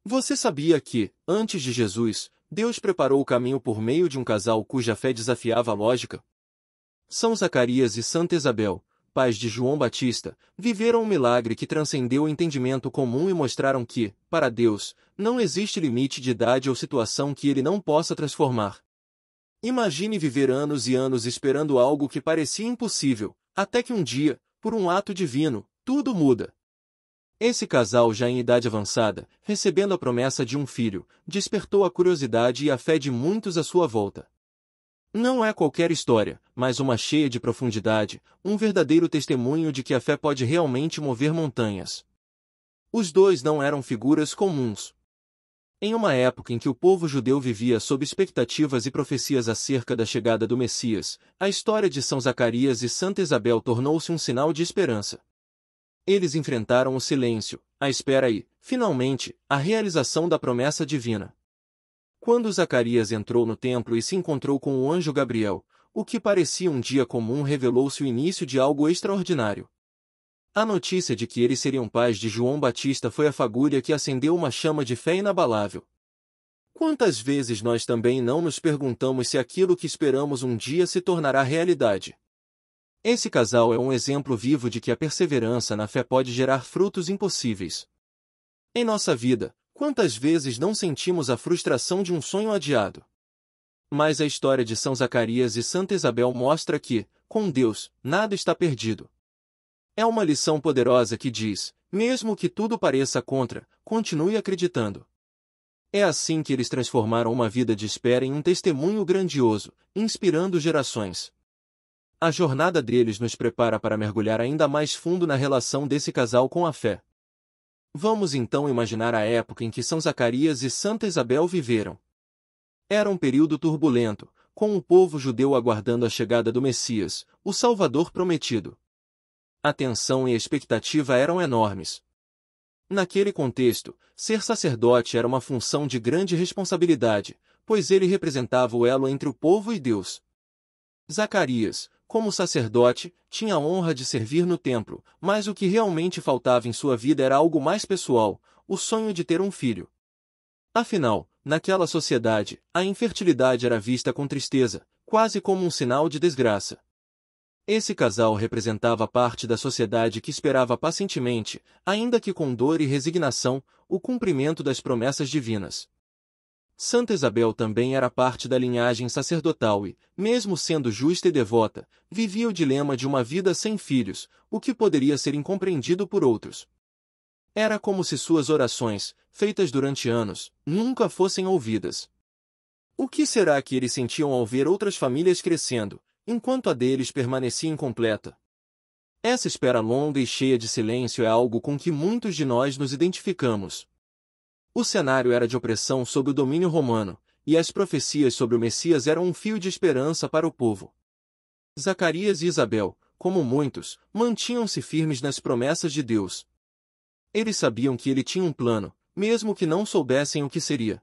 Você sabia que, antes de Jesus, Deus preparou o caminho por meio de um casal cuja fé desafiava a lógica? São Zacarias e Santa Isabel, pais de João Batista, viveram um milagre que transcendeu o entendimento comum e mostraram que, para Deus, não existe limite de idade ou situação que ele não possa transformar. Imagine viver anos e anos esperando algo que parecia impossível, até que um dia, por um ato divino, tudo muda. Esse casal, já em idade avançada, recebendo a promessa de um filho, despertou a curiosidade e a fé de muitos à sua volta. Não é qualquer história, mas uma cheia de profundidade, um verdadeiro testemunho de que a fé pode realmente mover montanhas. Os dois não eram figuras comuns. Em uma época em que o povo judeu vivia sob expectativas e profecias acerca da chegada do Messias, a história de São Zacarias e Santa Isabel tornou-se um sinal de esperança. Eles enfrentaram o silêncio, a espera e, finalmente, a realização da promessa divina. Quando Zacarias entrou no templo e se encontrou com o anjo Gabriel, o que parecia um dia comum revelou-se o início de algo extraordinário. A notícia de que eles seriam pais de João Batista foi a fagulha que acendeu uma chama de fé inabalável. Quantas vezes nós também não nos perguntamos se aquilo que esperamos um dia se tornará realidade? Esse casal é um exemplo vivo de que a perseverança na fé pode gerar frutos impossíveis. Em nossa vida, quantas vezes não sentimos a frustração de um sonho adiado? Mas a história de São Zacarias e Santa Isabel mostra que, com Deus, nada está perdido. É uma lição poderosa que diz, mesmo que tudo pareça contra, continue acreditando. É assim que eles transformaram uma vida de espera em um testemunho grandioso, inspirando gerações. A jornada deles nos prepara para mergulhar ainda mais fundo na relação desse casal com a fé. Vamos então imaginar a época em que São Zacarias e Santa Isabel viveram. Era um período turbulento, com o povo judeu aguardando a chegada do Messias, o Salvador prometido. A tensão e a expectativa eram enormes. Naquele contexto, ser sacerdote era uma função de grande responsabilidade, pois ele representava o elo entre o povo e Deus. Zacarias, como sacerdote, tinha a honra de servir no templo, mas o que realmente faltava em sua vida era algo mais pessoal, o sonho de ter um filho. Afinal, naquela sociedade, a infertilidade era vista com tristeza, quase como um sinal de desgraça. Esse casal representava parte da sociedade que esperava pacientemente, ainda que com dor e resignação, o cumprimento das promessas divinas. Santa Isabel também era parte da linhagem sacerdotal e, mesmo sendo justa e devota, vivia o dilema de uma vida sem filhos, o que poderia ser incompreendido por outros. Era como se suas orações, feitas durante anos, nunca fossem ouvidas. O que será que eles sentiam ao ver outras famílias crescendo, enquanto a deles permanecia incompleta? Essa espera longa e cheia de silêncio é algo com que muitos de nós nos identificamos. O cenário era de opressão sob o domínio romano, e as profecias sobre o Messias eram um fio de esperança para o povo. Zacarias e Isabel, como muitos, mantinham-se firmes nas promessas de Deus. Eles sabiam que ele tinha um plano, mesmo que não soubessem o que seria.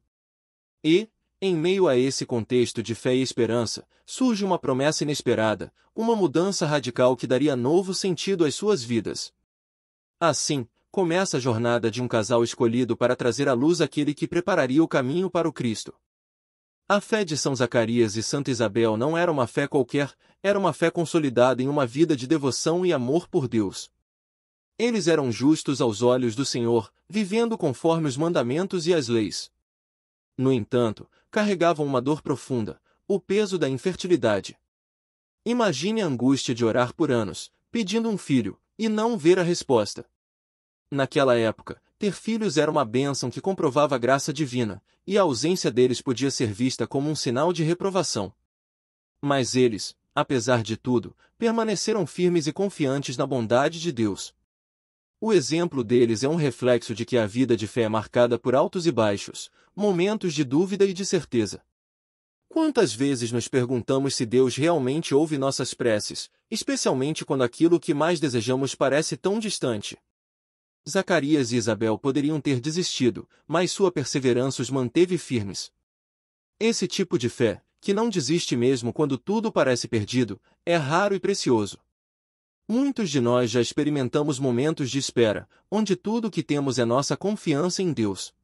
E, em meio a esse contexto de fé e esperança, surge uma promessa inesperada, uma mudança radical que daria novo sentido às suas vidas. Assim, começa a jornada de um casal escolhido para trazer à luz aquele que prepararia o caminho para o Cristo. A fé de São Zacarias e Santa Isabel não era uma fé qualquer, era uma fé consolidada em uma vida de devoção e amor por Deus. Eles eram justos aos olhos do Senhor, vivendo conforme os mandamentos e as leis. No entanto, carregavam uma dor profunda, o peso da infertilidade. Imagine a angústia de orar por anos, pedindo um filho, e não ver a resposta. Naquela época, ter filhos era uma bênção que comprovava a graça divina, e a ausência deles podia ser vista como um sinal de reprovação. Mas eles, apesar de tudo, permaneceram firmes e confiantes na bondade de Deus. O exemplo deles é um reflexo de que a vida de fé é marcada por altos e baixos, momentos de dúvida e de certeza. Quantas vezes nos perguntamos se Deus realmente ouve nossas preces, especialmente quando aquilo que mais desejamos parece tão distante? Zacarias e Isabel poderiam ter desistido, mas sua perseverança os manteve firmes. Esse tipo de fé, que não desiste mesmo quando tudo parece perdido, é raro e precioso. Muitos de nós já experimentamos momentos de espera, onde tudo o que temos é nossa confiança em Deus.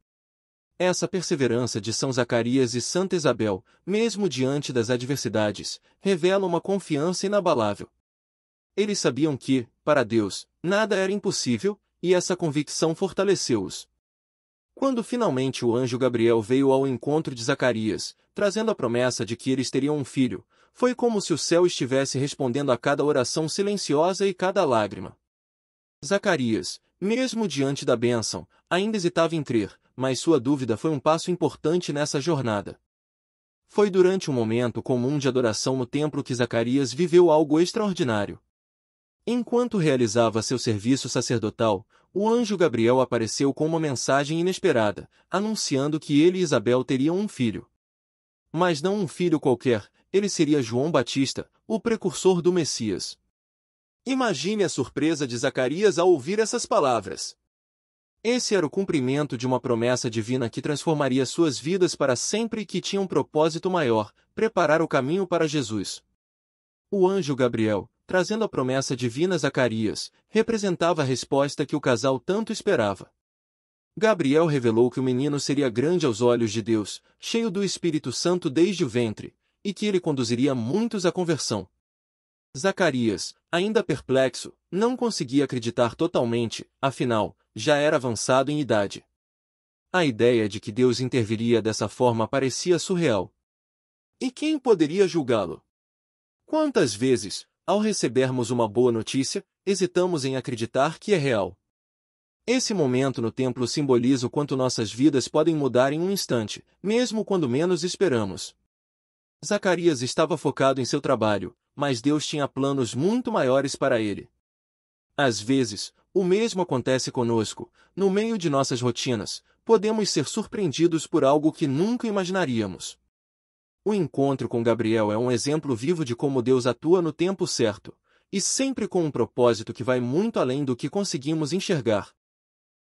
Essa perseverança de São Zacarias e Santa Isabel, mesmo diante das adversidades, revela uma confiança inabalável. Eles sabiam que, para Deus, nada era impossível, e essa convicção fortaleceu-os. Quando finalmente o anjo Gabriel veio ao encontro de Zacarias, trazendo a promessa de que eles teriam um filho, foi como se o céu estivesse respondendo a cada oração silenciosa e cada lágrima. Zacarias, mesmo diante da bênção, ainda hesitava em crer, mas sua dúvida foi um passo importante nessa jornada. Foi durante um momento comum de adoração no templo que Zacarias viveu algo extraordinário. Enquanto realizava seu serviço sacerdotal, o anjo Gabriel apareceu com uma mensagem inesperada, anunciando que ele e Isabel teriam um filho. Mas não um filho qualquer, ele seria João Batista, o precursor do Messias. Imagine a surpresa de Zacarias ao ouvir essas palavras. Esse era o cumprimento de uma promessa divina que transformaria suas vidas para sempre e que tinha um propósito maior, preparar o caminho para Jesus. O anjo Gabriel, trazendo a promessa divina a Zacarias, representava a resposta que o casal tanto esperava. Gabriel revelou que o menino seria grande aos olhos de Deus, cheio do Espírito Santo desde o ventre, e que ele conduziria muitos à conversão. Zacarias, ainda perplexo, não conseguia acreditar totalmente, afinal, já era avançado em idade. A ideia de que Deus interviria dessa forma parecia surreal. E quem poderia julgá-lo? Quantas vezes, ao recebermos uma boa notícia, hesitamos em acreditar que é real? Esse momento no templo simboliza o quanto nossas vidas podem mudar em um instante, mesmo quando menos esperamos. Zacarias estava focado em seu trabalho, mas Deus tinha planos muito maiores para ele. Às vezes, o mesmo acontece conosco, no meio de nossas rotinas, podemos ser surpreendidos por algo que nunca imaginaríamos. O encontro com Gabriel é um exemplo vivo de como Deus atua no tempo certo, e sempre com um propósito que vai muito além do que conseguimos enxergar.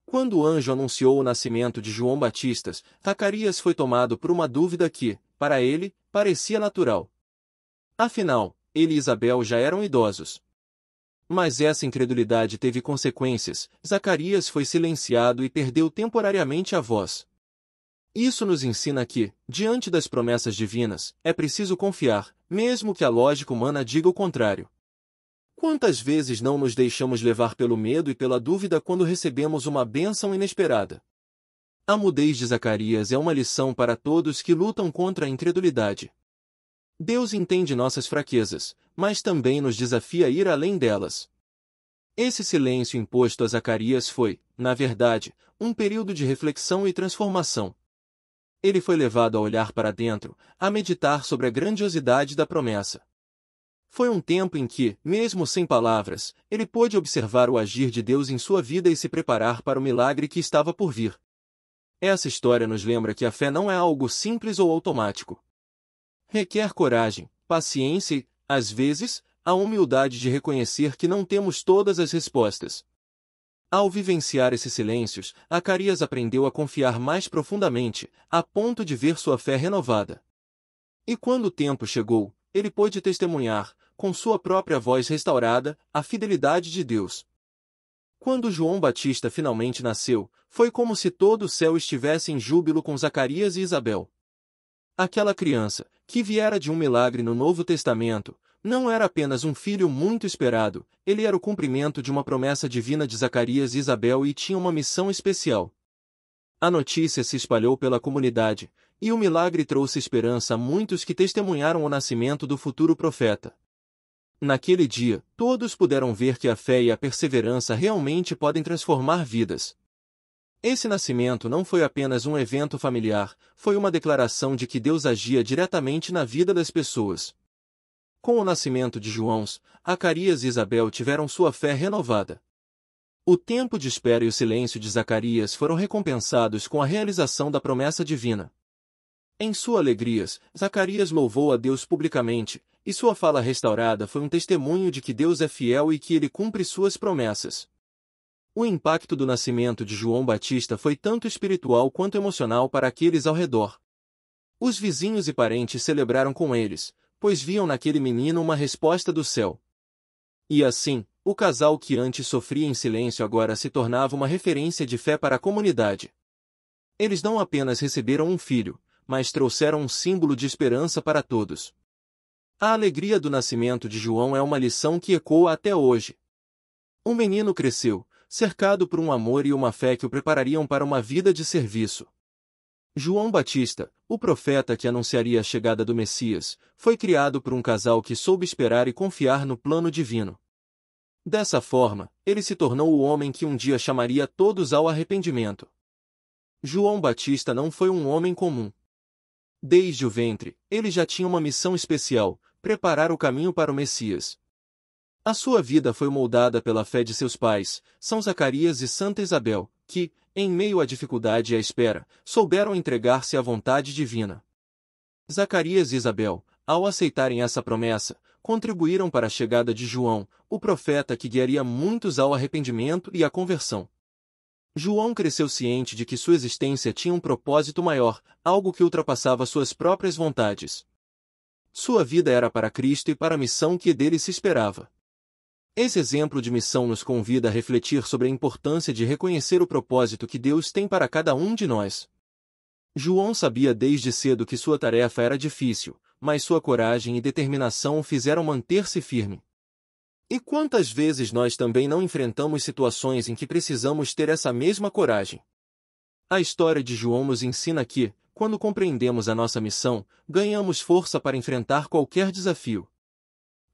Quando o anjo anunciou o nascimento de João Batista, Zacarias foi tomado por uma dúvida que, para ele, parecia natural. Afinal, ele e Isabel já eram idosos. Mas essa incredulidade teve consequências, Zacarias foi silenciado e perdeu temporariamente a voz. Isso nos ensina que, diante das promessas divinas, é preciso confiar, mesmo que a lógica humana diga o contrário. Quantas vezes não nos deixamos levar pelo medo e pela dúvida quando recebemos uma bênção inesperada? A mudez de Zacarias é uma lição para todos que lutam contra a incredulidade. Deus entende nossas fraquezas, mas também nos desafia a ir além delas. Esse silêncio imposto a Zacarias foi, na verdade, um período de reflexão e transformação. Ele foi levado a olhar para dentro, a meditar sobre a grandiosidade da promessa. Foi um tempo em que, mesmo sem palavras, ele pôde observar o agir de Deus em sua vida e se preparar para o milagre que estava por vir. Essa história nos lembra que a fé não é algo simples ou automático. Requer coragem, paciência e, às vezes, a humildade de reconhecer que não temos todas as respostas. Ao vivenciar esses silêncios, Zacarias aprendeu a confiar mais profundamente, a ponto de ver sua fé renovada. E quando o tempo chegou, ele pôde testemunhar, com sua própria voz restaurada, a fidelidade de Deus. Quando João Batista finalmente nasceu, foi como se todo o céu estivesse em júbilo com Zacarias e Isabel. Aquela criança, que viera de um milagre no Novo Testamento, não era apenas um filho muito esperado, ele era o cumprimento de uma promessa divina de Zacarias e Isabel e tinha uma missão especial. A notícia se espalhou pela comunidade, e o milagre trouxe esperança a muitos que testemunharam o nascimento do futuro profeta. Naquele dia, todos puderam ver que a fé e a perseverança realmente podem transformar vidas. Esse nascimento não foi apenas um evento familiar, foi uma declaração de que Deus agia diretamente na vida das pessoas. Com o nascimento de João, Zacarias e Isabel tiveram sua fé renovada. O tempo de espera e o silêncio de Zacarias foram recompensados com a realização da promessa divina. Em sua alegria, Zacarias louvou a Deus publicamente, e sua fala restaurada foi um testemunho de que Deus é fiel e que ele cumpre suas promessas. O impacto do nascimento de João Batista foi tanto espiritual quanto emocional para aqueles ao redor. Os vizinhos e parentes celebraram com eles, pois viam naquele menino uma resposta do céu. E assim, o casal que antes sofria em silêncio agora se tornava uma referência de fé para a comunidade. Eles não apenas receberam um filho, mas trouxeram um símbolo de esperança para todos. A alegria do nascimento de João é uma lição que ecoa até hoje. O menino cresceu, cercado por um amor e uma fé que o preparariam para uma vida de serviço. João Batista, o profeta que anunciaria a chegada do Messias, foi criado por um casal que soube esperar e confiar no plano divino. Dessa forma, ele se tornou o homem que um dia chamaria todos ao arrependimento. João Batista não foi um homem comum. Desde o ventre, ele já tinha uma missão especial: preparar o caminho para o Messias. A sua vida foi moldada pela fé de seus pais, São Zacarias e Santa Isabel, que, em meio à dificuldade e à espera, souberam entregar-se à vontade divina. Zacarias e Isabel, ao aceitarem essa promessa, contribuíram para a chegada de João, o profeta que guiaria muitos ao arrependimento e à conversão. João cresceu ciente de que sua existência tinha um propósito maior, algo que ultrapassava suas próprias vontades. Sua vida era para Cristo e para a missão que dele se esperava. Esse exemplo de missão nos convida a refletir sobre a importância de reconhecer o propósito que Deus tem para cada um de nós. João sabia desde cedo que sua tarefa era difícil, mas sua coragem e determinação o fizeram manter-se firme. E quantas vezes nós também não enfrentamos situações em que precisamos ter essa mesma coragem? A história de João nos ensina que, quando compreendemos a nossa missão, ganhamos força para enfrentar qualquer desafio.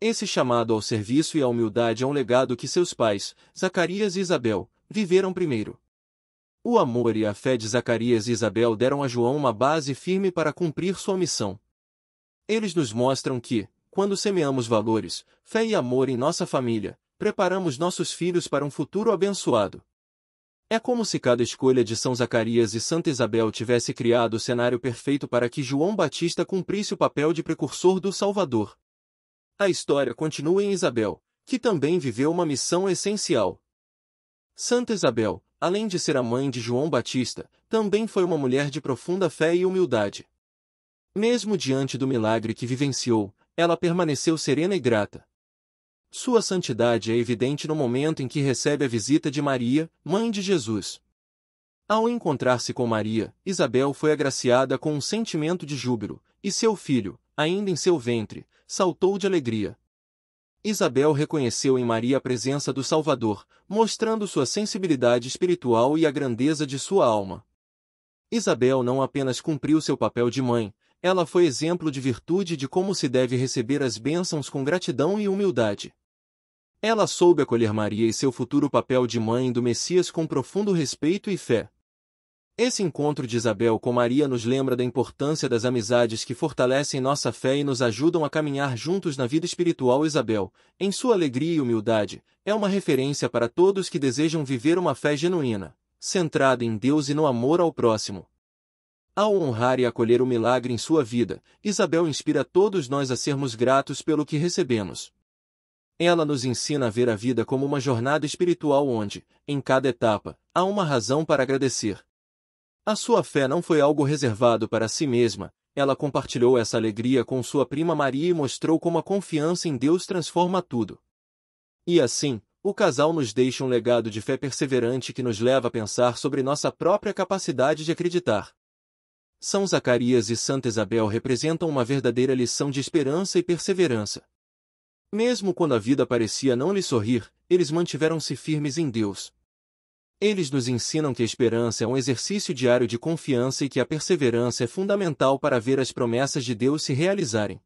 Esse chamado ao serviço e à humildade é um legado que seus pais, Zacarias e Isabel, viveram primeiro. O amor e a fé de Zacarias e Isabel deram a João uma base firme para cumprir sua missão. Eles nos mostram que, quando semeamos valores, fé e amor em nossa família, preparamos nossos filhos para um futuro abençoado. É como se cada escolha de São Zacarias e Santa Isabel tivesse criado o cenário perfeito para que João Batista cumprisse o papel de precursor do Salvador. A história continua em Isabel, que também viveu uma missão essencial. Santa Isabel, além de ser a mãe de João Batista, também foi uma mulher de profunda fé e humildade. Mesmo diante do milagre que vivenciou, ela permaneceu serena e grata. Sua santidade é evidente no momento em que recebe a visita de Maria, mãe de Jesus. Ao encontrar-se com Maria, Isabel foi agraciada com um sentimento de júbilo, e seu filho, ainda em seu ventre, saltou de alegria. Isabel reconheceu em Maria a presença do Salvador, mostrando sua sensibilidade espiritual e a grandeza de sua alma. Isabel não apenas cumpriu seu papel de mãe, ela foi exemplo de virtude e de como se deve receber as bênçãos com gratidão e humildade. Ela soube acolher Maria e seu futuro papel de mãe do Messias com profundo respeito e fé. Esse encontro de Isabel com Maria nos lembra da importância das amizades que fortalecem nossa fé e nos ajudam a caminhar juntos na vida espiritual. Isabel, em sua alegria e humildade, é uma referência para todos que desejam viver uma fé genuína, centrada em Deus e no amor ao próximo. Ao honrar e acolher o milagre em sua vida, Isabel inspira todos nós a sermos gratos pelo que recebemos. Ela nos ensina a ver a vida como uma jornada espiritual onde, em cada etapa, há uma razão para agradecer. A sua fé não foi algo reservado para si mesma, ela compartilhou essa alegria com sua prima Maria e mostrou como a confiança em Deus transforma tudo. E assim, o casal nos deixa um legado de fé perseverante que nos leva a pensar sobre nossa própria capacidade de acreditar. São Zacarias e Santa Isabel representam uma verdadeira lição de esperança e perseverança. Mesmo quando a vida parecia não lhes sorrir, eles mantiveram-se firmes em Deus. Eles nos ensinam que a esperança é um exercício diário de confiança e que a perseverança é fundamental para ver as promessas de Deus se realizarem.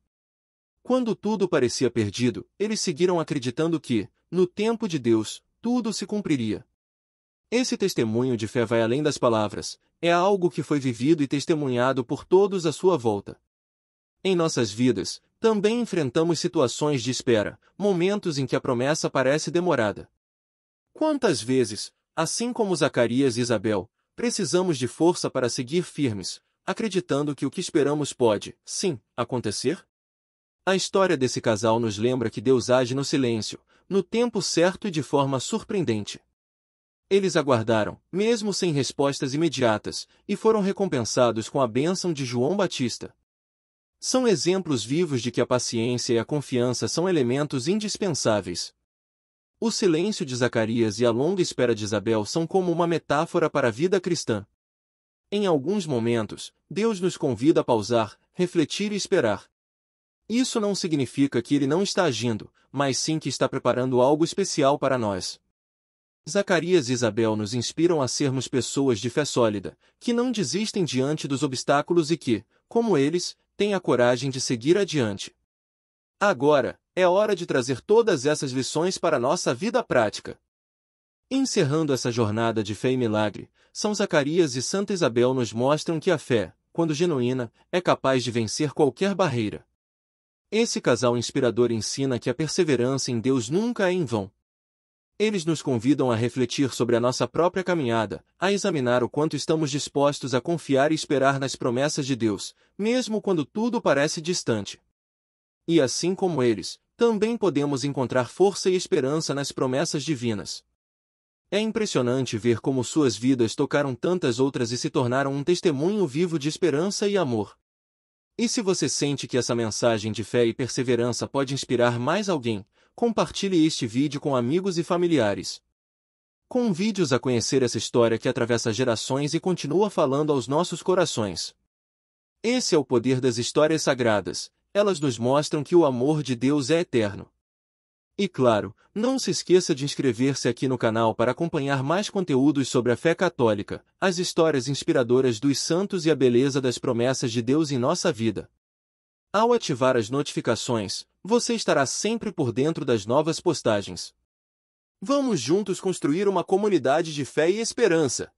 Quando tudo parecia perdido, eles seguiram acreditando que, no tempo de Deus, tudo se cumpriria. Esse testemunho de fé vai além das palavras, é algo que foi vivido e testemunhado por todos à sua volta. Em nossas vidas, também enfrentamos situações de espera, momentos em que a promessa parece demorada. Quantas vezes, assim como Zacarias e Isabel, precisamos de força para seguir firmes, acreditando que o que esperamos pode, sim, acontecer? A história desse casal nos lembra que Deus age no silêncio, no tempo certo e de forma surpreendente. Eles aguardaram, mesmo sem respostas imediatas, e foram recompensados com a bênção de João Batista. São exemplos vivos de que a paciência e a confiança são elementos indispensáveis. O silêncio de Zacarias e a longa espera de Isabel são como uma metáfora para a vida cristã. Em alguns momentos, Deus nos convida a pausar, refletir e esperar. Isso não significa que Ele não está agindo, mas sim que está preparando algo especial para nós. Zacarias e Isabel nos inspiram a sermos pessoas de fé sólida, que não desistem diante dos obstáculos e que, como eles, têm a coragem de seguir adiante. Agora, é hora de trazer todas essas lições para a nossa vida prática. Encerrando essa jornada de fé e milagre, São Zacarias e Santa Isabel nos mostram que a fé, quando genuína, é capaz de vencer qualquer barreira. Esse casal inspirador ensina que a perseverança em Deus nunca é em vão. Eles nos convidam a refletir sobre a nossa própria caminhada, a examinar o quanto estamos dispostos a confiar e esperar nas promessas de Deus, mesmo quando tudo parece distante. E assim como eles, também podemos encontrar força e esperança nas promessas divinas. É impressionante ver como suas vidas tocaram tantas outras e se tornaram um testemunho vivo de esperança e amor. E se você sente que essa mensagem de fé e perseverança pode inspirar mais alguém, compartilhe este vídeo com amigos e familiares. Convide-os a conhecer essa história que atravessa gerações e continua falando aos nossos corações. Esse é o poder das histórias sagradas, elas nos mostram que o amor de Deus é eterno. E claro, não se esqueça de inscrever-se aqui no canal para acompanhar mais conteúdos sobre a fé católica, as histórias inspiradoras dos santos e a beleza das promessas de Deus em nossa vida. Ao ativar as notificações, você estará sempre por dentro das novas postagens. Vamos juntos construir uma comunidade de fé e esperança.